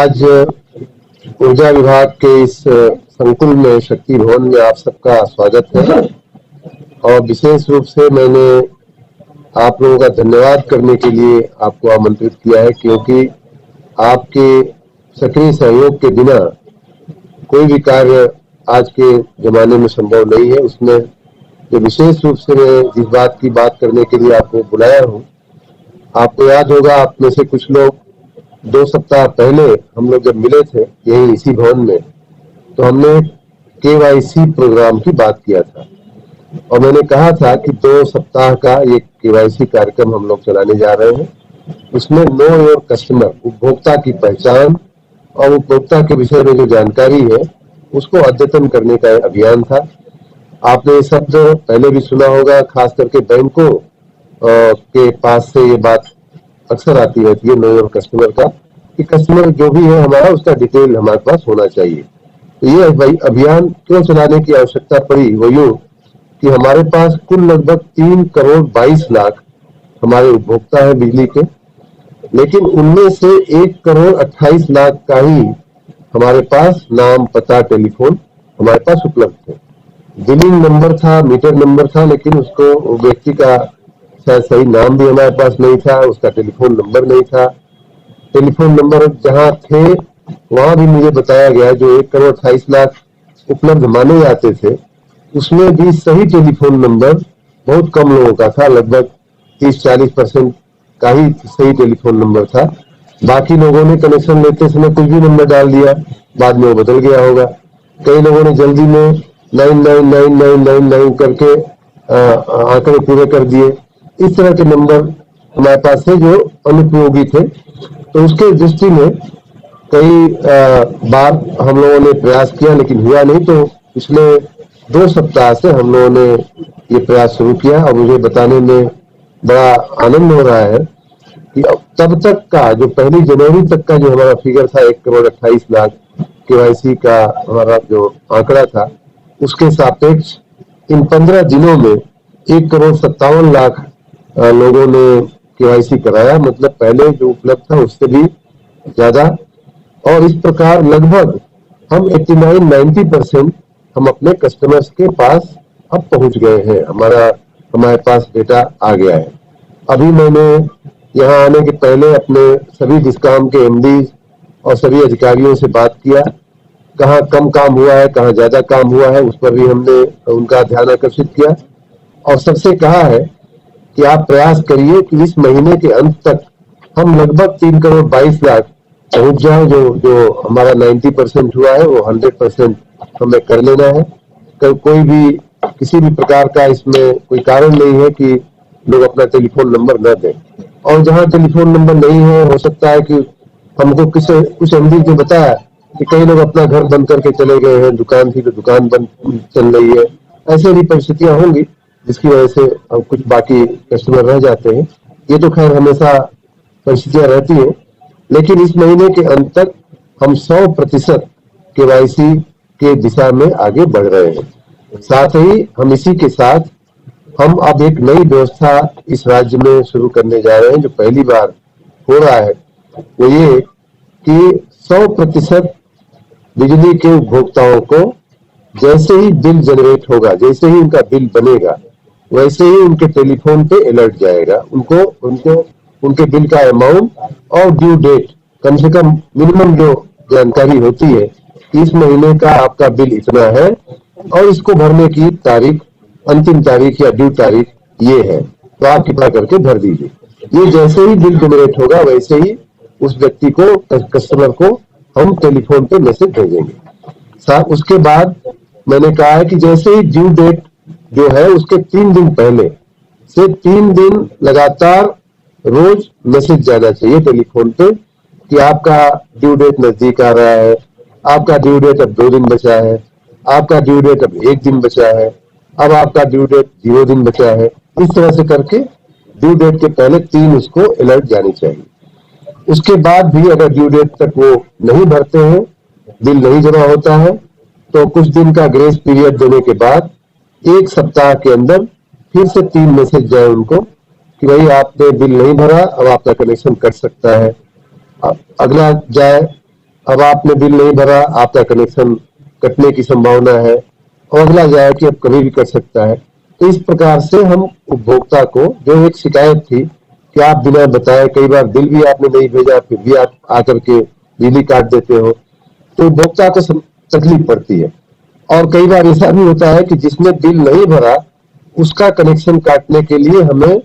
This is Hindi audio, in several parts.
आज ऊर्जा विभाग के इस संकुल में शक्ति भवन में आप सबका स्वागत है और विशेष रूप से मैंने आप लोगों का धन्यवाद करने के लिए आपको आमंत्रित किया है, क्योंकि आपके सक्रिय सहयोग के बिना कोई भी कार्य आज के जमाने में संभव नहीं है। उसमें जो विशेष रूप से मैं जिस बात की बात करने के लिए आपको बुलाया हूँ, आपको याद होगा, आप में से कुछ लोग 2 सप्ताह पहले हम लोग जब मिले थे यही इसी भवन में, तो हमने केवाईसी प्रोग्राम की बात किया था और मैंने कहा था कि 2 सप्ताह का ये केवाईसी कार्यक्रम हम लोग चलाने जा रहे हैं। उसमें नो योर कस्टमर, उपभोक्ता की पहचान और उपभोक्ता के विषय में जो जानकारी है उसको अद्यतन करने का अभियान था। आपने ये शब्द पहले भी सुना होगा, खास करके बैंकों के पास से ये बात अक्सर आती रहती है नो योर कस्टमर का, कि कस्टमर जो भी है हमारा उसका डिटेल हमारे पास होना चाहिए। तो ये अभियान क्यों चलाने की आवश्यकता पड़ी, वो यूं कि हमारे पास कुल लगभग 3 करोड़ 22 लाख हमारे उपभोक्ता है बिजली के, लेकिन उनमें से 1 करोड़ 28 लाख का ही हमारे पास नाम, पता, टेलीफोन हमारे पास उपलब्ध थे। बिलिंग नंबर था, मीटर नंबर था, लेकिन उसको व्यक्ति का शायद सही नाम भी हमारे पास नहीं था, उसका टेलीफोन नंबर नहीं था। टेलीफोन नंबर जहां थे वहां भी मुझे बताया गया जो 1 करोड़ 28 लाख उपलब्ध माने जाते थे, उसमें भी सही टेलीफोन नंबर बहुत कम लोगों का था। लगभग 30-40% का ही सही टेलीफोन नंबर था। बाकी लोगों ने कनेक्शन लेते समय कुछ भी नंबर डाल दिया, बाद में वो बदल गया होगा। कई लोगों ने जल्दी में 999999 करके आंकड़े पूरे कर दिए। इस तरह के नंबर हमारे पास थे जो अनुपयोगी थे। तो उसके दृष्टि में कई बार हम लोगों ने प्रयास किया, लेकिन हुआ नहीं। तो पिछले 2 सप्ताह से हम लोगों ने ये प्रयास शुरू किया और मुझे बताने में बड़ा आनंद हो रहा है कि तब तक का जो 1 जनवरी तक का जो हमारा फिगर था 1 करोड़ 28 लाख केवाईसी का हमारा जो आंकड़ा था, उसके सापेक्ष इन 15 दिनों में 1 करोड़ 57 लाख लोगों ने केवाईसी कराया। मतलब पहले जो उपलब्ध था उससे भी ज्यादा। और इस प्रकार लगभग हम 89-90% हम अपने कस्टमर्स के पास अब पहुंच गए हैं। हमारे पास डेटा आ गया है। अभी मैंने यहाँ आने के पहले अपने सभी डिस्कॉम के एमडी और सभी अधिकारियों से बात किया, कहाँ कम काम हुआ है, कहाँ ज्यादा काम हुआ है, उस पर भी हमने उनका ध्यान आकर्षित किया और सबसे कहा है कि आप प्रयास करिए कि इस महीने के अंत तक हम लगभग 3 करोड़ 22 लाख पहुंच जाए। जो हमारा 90% हुआ है वो 100% हमें कर लेना है। कोई भी किसी भी प्रकार का इसमें कोई कारण नहीं है कि लोग अपना टेलीफोन नंबर न दें। और जहां टेलीफोन नंबर नहीं है, हो सकता है कि हमको कुछ एमडी ने बताया कि कई लोग अपना घर बंद करके चले गए हैं, दुकान थी तो दुकान बंद चल रही है। ऐसे भी परिस्थितियां होंगी जिसकी वजह से कुछ बाकी कस्टमर रह जाते हैं। ये तो खैर हमेशा परिस्थितियां रहती है, लेकिन इस महीने के अंत तक हम 100% केवाईसी के दिशा में आगे बढ़ रहे हैं। साथ ही हम इसी के साथ हम अब एक नई व्यवस्था इस राज्य में शुरू करने जा रहे हैं, जो पहली बार हो रहा है। वो ये कि 100% बिजली के उपभोक्ताओं को जैसे ही बिल जनरेट होगा, जैसे ही उनका बिल बनेगा, वैसे ही उनके टेलीफोन पे अलर्ट जाएगा। उनको उनके बिल का अमाउंट और ड्यू डेट, कम से कम मिनिमम जो जानकारी होती है, इस महीने का आपका बिल इतना है और इसको भरने की तारीख, अंतिम तारीख या ड्यू तारीख ये है, तो आप कृपया करके भर दीजिए। ये जैसे ही बिल जनरेट होगा वैसे ही उस व्यक्ति को, कस्टमर को हम टेलीफोन पे मैसेज भेजेंगे। उसके बाद मैंने कहा है कि जैसे ही ड्यू डेट जो है उसके 3 दिन पहले से 3 दिन लगातार रोज मैसेज जाना चाहिए टेलीफोन पे कि आपका ड्यू डेट नजदीक आ रहा है, आपका ड्यू डेट अब 2 दिन बचा है, आपका ड्यू डेट अब 1 दिन बचा है, अब आपका ड्यू डेट 0 दिन बचा है। इस तरह से करके ड्यू डेट के पहले 3 उसको अलर्ट जानी चाहिए। उसके बाद भी अगर ड्यू डेट तक वो नहीं भरते हैं, बिल नहीं जमा होता है, तो कुछ दिन का ग्रेस पीरियड देने के बाद 1 सप्ताह के अंदर फिर से 3 मैसेज जाए उनको कि भाई आपने बिल नहीं भरा, अब आपका कनेक्शन कट सकता है। अगला जाए अब आपने बिल नहीं भरा, आपका कनेक्शन कटने की संभावना है, और अगला जाए कि अब कभी भी कर सकता है। तो इस प्रकार से हम उपभोक्ता को, जो एक शिकायत थी कि आप बिना बताए कई बार बिल भी आपने नहीं भेजा, फिर भी आप आकर के बिजली काट देते हो, तो उपभोक्ता को तकलीफ पड़ती है। और कई बार ऐसा भी होता है कि जिसने बिल नहीं भरा उसका कनेक्शन काटने के लिए हमें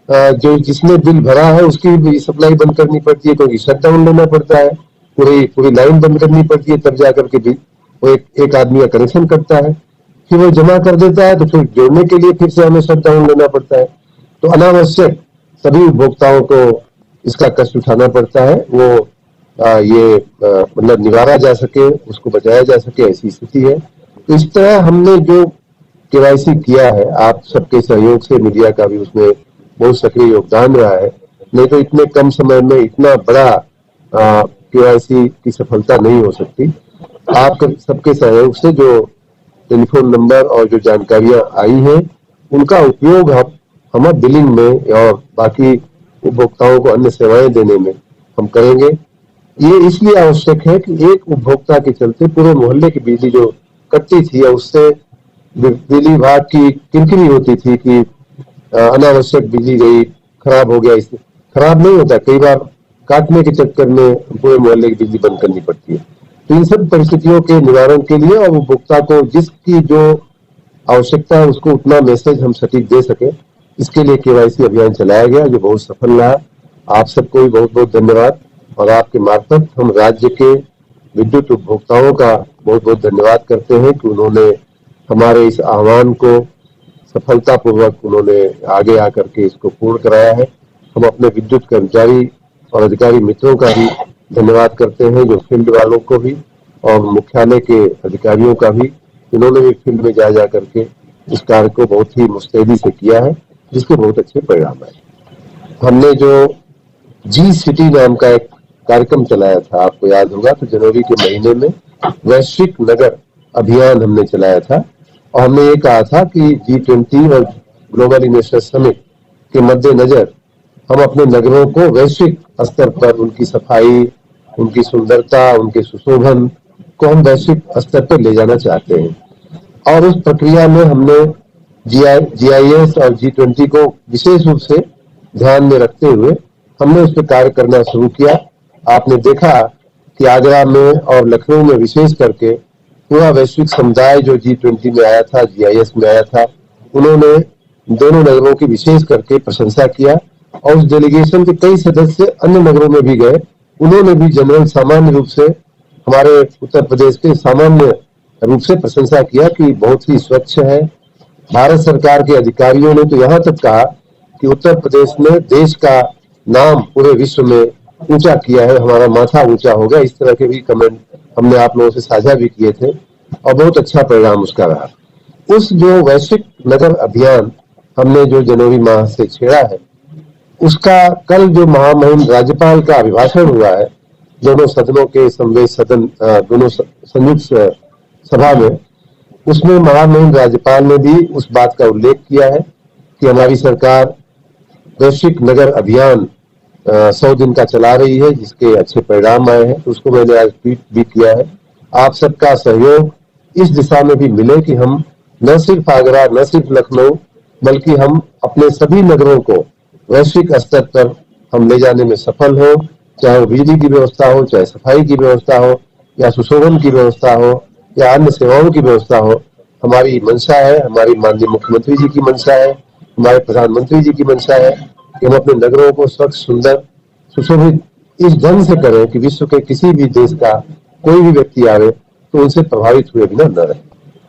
जो जिसने बिल भरा है उसकी भी सप्लाई बंद करनी पड़ती है, क्योंकि शटडाउन लेना पड़ता है, पूरी पूरी लाइन बंद करनी पड़ती है, तब जाकर के भी वो एक आदमी का कनेक्शन कटता है। फिर वो जमा कर देता है तो फिर जोड़ने के लिए फिर से हमें शटडाउन लेना पड़ता है। तो अनावश्यक सभी उपभोक्ताओं को इसका कष्ट उठाना पड़ता है। वो ये मतलब निवारा जा सके, उसको बचाया जा सके, ऐसी स्थिति है। तो इस तरह हमने जो केवाईसी किया है, आप सबके सहयोग से, मीडिया का भी उसमें बहुत सक्रिय योगदान रहा है, नहीं तो इतने कम समय में इतना बड़ा केवाईसी की सफलता नहीं हो सकती। आप सबके सहयोग से जो टेलीफोन नंबर और जो जानकारियां आई हैं उनका उपयोग हम बिलिंग में और बाकी उपभोक्ताओं को अन्य सेवाएं देने में हम करेंगे। ये इसलिए आवश्यक है कि एक उपभोक्ता के चलते पूरे मोहल्ले की बिजली जो कटती थी, उससे बिजली विभाग की किरकिरी होती थी कि अनावश्यक बिजली गई, खराब हो गया। इससे खराब नहीं होता, कई बार काटने के चक्कर में पूरे मोहल्ले की बिजली बंद करनी पड़ती है। तो इन सब परिस्थितियों के निवारण के लिए और उपभोक्ता को जिसकी जो आवश्यकता है उसको उतना मैसेज हम सटीक दे सके, इसके लिए केवाईसी अभियान चलाया गया, जो बहुत सफल रहा। आप सबको भी बहुत बहुत धन्यवाद, और आपके मार्फत हम राज्य के विद्युत उपभोक्ताओं का बहुत बहुत धन्यवाद करते हैं कि उन्होंने हमारे इस आह्वान को सफलतापूर्वक उन्होंने आगे आकर के इसको पूर्ण कराया है। हम अपने विद्युत कर्मचारी और अधिकारी मित्रों का भी धन्यवाद करते हैं, जो फील्ड वालों को भी और मुख्यालय के अधिकारियों का भी, इन्होंने भी फील्ड में जा करके इस कार्य को बहुत ही मुस्तैदी से किया है, जिसके बहुत अच्छे परिणाम आए। हमने जो जी सिटी नाम का एक कार्यक्रम चलाया था, आपको याद होगा, तो जनवरी के महीने में वैश्विक नगर अभियान हमने चलाया था, और हमने ये कहा था कि G20 और ग्लोबल इन्वेस्टर समिट के मद्देनजर हम अपने नगरों को वैश्विक स्तर पर उनकी सफाई, उनकी सुंदरता, उनके सुशोभन को हम वैश्विक स्तर पर ले जाना चाहते हैं। और उस प्रक्रिया में हमने GIS और G20 को विशेष रूप से ध्यान में रखते हुए हमने उस पर कार्य करना शुरू किया। आपने देखा कि आगरा में और लखनऊ में विशेष करके पूरा वैश्विक समुदाय जो G20 में आया था, GIS में आया था, उन्होंने दोनों नगरों की विशेष करके प्रशंसा किया, और उस डेलीगेशन के कई सदस्य अन्य नगरों में भी गए। उन्होंने भी जनरल सामान्य रूप से हमारे उत्तर प्रदेश के सामान्य रूप से प्रशंसा किया कि बहुत ही स्वच्छ है। भारत सरकार के अधिकारियों ने तो यहाँ तक कहा कि उत्तर प्रदेश ने देश का नाम पूरे विश्व में ऊंचा किया है, हमारा माथा ऊंचा हो गया। इस तरह के भी कमेंट हमने आप लोगों से साझा भी किए थे, और बहुत अच्छा परिणाम उसका रहा। उस जो वैश्विक नगर अभियान हमने जो जनवरी माह से छेड़ा है, उसका कल जो महामहिम राज्यपाल का अभिभाषण हुआ है दोनों सदनों के संवेद सदन, दोनों संयुक्त सभा में, उसमें महामहिम राज्यपाल ने भी उस बात का उल्लेख किया है कि हमारी सरकार वैश्विक नगर अभियान 100 दिन का चला रही है, जिसके अच्छे परिणाम आए हैं। उसको मैंने आज ट्वीट भी किया है। आप सबका सहयोग इस दिशा में भी मिले कि हम न सिर्फ आगरा, न सिर्फ लखनऊ, बल्कि हम अपने सभी नगरों को वैश्विक स्तर पर हम ले जाने में सफल हो, चाहे वो बिजली की व्यवस्था हो, चाहे सफाई की व्यवस्था हो, या सुशोभन की व्यवस्था हो, या अन्य सेवाओं की व्यवस्था हो। हमारी मंशा है, हमारी माननीय मुख्यमंत्री जी की मंशा है, हमारे प्रधानमंत्री जी की मंशा है कि हम अपने नगरों को स्वच्छ, सुंदर, सुशोभित इस ढंग से करें कि विश्व के किसी भी देश का कोई भी व्यक्ति आवे तो उनसे प्रभावित हुए बिना न रहे।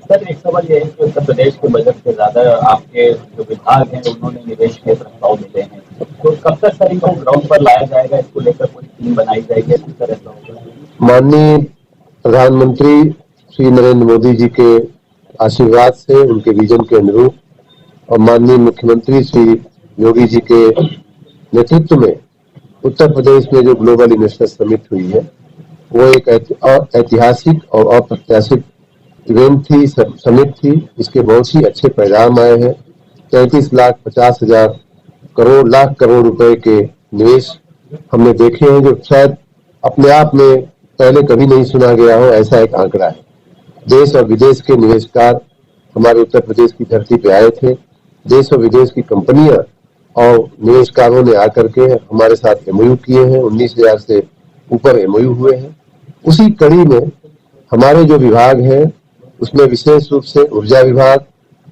सर, एक सवाल ये है कि उत्तर प्रदेश के बजट से ज्यादा आपके जो विभाग हैं उन्होंने निवेश के प्रस्ताव मिले हैं, तो कब तक सर इनको ग्राउंड पर लाया जाएगा, इसको लेकर कोई टीम बनाई जाएगी, किस तरह से होगा? माननीय प्रधानमंत्री श्री नरेंद्र मोदी जी के आशीर्वाद से, उनके विजन के अनुरूप, और माननीय मुख्यमंत्री श्री योगी जी के नेतृत्व में उत्तर प्रदेश में जो ग्लोबल इन्वेस्टर समिट हुई है, वो एक ऐतिहासिक और अप्रत्याशित इवेंट थी, समिट थी। इसके बहुत ही अच्छे परिणाम आए हैं। 33,50,000 लाख करोड़ रुपए के निवेश हमने देखे हैं, जो शायद अपने आप में पहले कभी नहीं सुना गया हो ऐसा एक आंकड़ा है। देश और विदेश के निवेशकार हमारे उत्तर प्रदेश की धरती पे आए थे। देश और विदेश की कंपनियां और निवेशकारों ने आकर के हमारे साथ एमओयू किए हैं। 19,000 से ऊपर एमओयू हुए हैं। उसी कड़ी में हमारे जो विभाग हैं उसमें विशेष रूप से ऊर्जा विभाग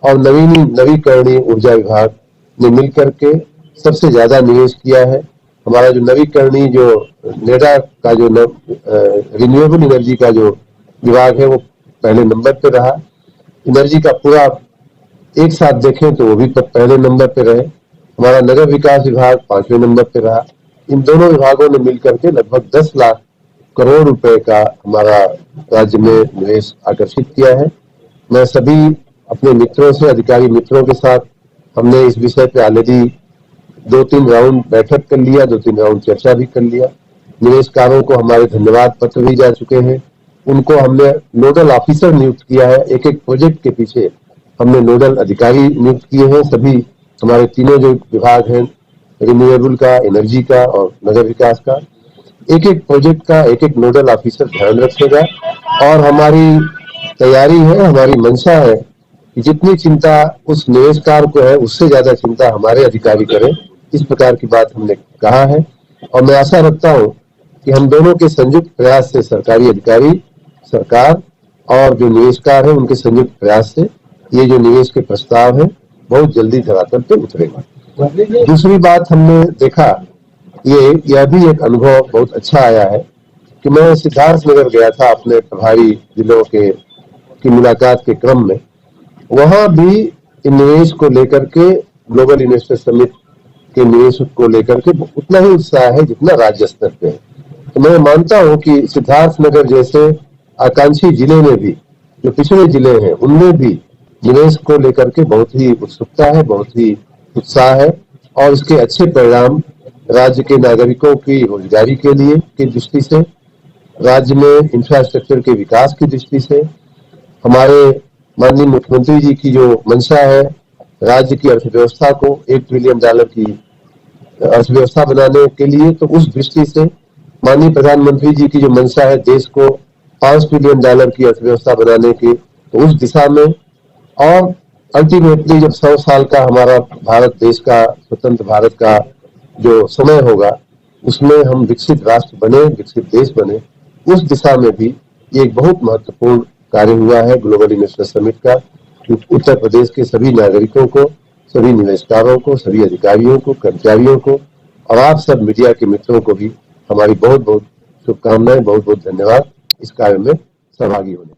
और नवीकरणीय ऊर्जा विभाग ने मिलकर के सबसे ज्यादा निवेश किया है। हमारा जो नवीकरणीय जो नेडा का जो रिन्यूएबल एनर्जी का जो विभाग है वो पहले नंबर पे रहा। एनर्जी का पूरा एक साथ देखें तो वो भी पहले नंबर पे रहे। हमारा नगर विकास विभाग 5वें नंबर पे रहा। इन दोनों विभागों ने मिलकर के लगभग 10 लाख करोड़ रुपए का हमारा राज्य में निवेश आकर्षित किया है। मैं सभी अपने मित्रों से, अधिकारी मित्रों के साथ हमने इस विषय पे ऑलरेडी 2-3 राउंड बैठक कर लिया, 2-3 राउंड चर्चा भी कर लिया। निवेशकारों को हमारे धन्यवाद पत्र भी जा चुके हैं। उनको हमने नोडल ऑफिसर नियुक्त किया है। एक एक प्रोजेक्ट के पीछे हमने नोडल अधिकारी नियुक्त किए हैं। सभी हमारे तीनों जो विभाग हैं, रिन्यूएबल का, एनर्जी का और नगर विकास का, एक एक प्रोजेक्ट का एक एक नोडल ऑफिसर ध्यान रखेगा। और हमारी तैयारी है, हमारी मंशा है कि जितनी चिंता उस निवेशकार को है उससे ज्यादा चिंता हमारे अधिकारी करें। इस प्रकार की बात हमने कहा है और मैं आशा रखता हूं कि हम दोनों के संयुक्त प्रयास से, सरकारी अधिकारी, सरकार और जो निवेशकार है उनके संयुक्त प्रयास से ये जो निवेश के प्रस्ताव है बहुत जल्दी धरातल पे उतरेगा। दूसरी बात हमने देखा, यह भी एक अनुभव बहुत अच्छा आया है कि मैं सिद्धार्थनगर गया था अपने प्रभारी जिलों के की मुलाकात के क्रम में। वहां भी निवेश को लेकर के, ग्लोबल इन्वेस्टर समिट के निवेश को लेकर के उतना ही उत्साह है जितना राज्य स्तर पे है। तो मैं मानता हूं कि सिद्धार्थनगर जैसे आकांक्षी जिले में भी, जो पिछड़े जिले हैं उनमें भी निवेश को लेकर के बहुत ही उत्सुकता है, बहुत ही उत्साह है और इसके अच्छे परिणाम राज्य के नागरिकों की रोजगारी के लिए की दृष्टि से, राज्य में इंफ्रास्ट्रक्चर के विकास की दृष्टि से, हमारे माननीय मुख्यमंत्री जी की जो मंशा है राज्य की अर्थव्यवस्था को $1 ट्रिलियन की अर्थव्यवस्था बनाने के लिए, तो उस दृष्टि से माननीय प्रधानमंत्री जी की जो मंशा है देश को $5 ट्रिलियन की अर्थव्यवस्था बनाने की, तो उस दिशा में और अल्टीमेटली जब 100 साल का हमारा भारत देश का, स्वतंत्र भारत का जो समय होगा उसमें हम विकसित राष्ट्र बने, विकसित देश बने, उस दिशा में भी ये एक बहुत महत्वपूर्ण कार्य हुआ है ग्लोबल इन्वेस्टर समिट का। उत्तर प्रदेश के सभी नागरिकों को, सभी निवेशकारों को, सभी अधिकारियों को, कर्मचारियों को और आप सब मीडिया के मित्रों को भी हमारी बहुत बहुत शुभकामनाएं, बहुत बहुत धन्यवाद इस कार्य में सहभागी होने।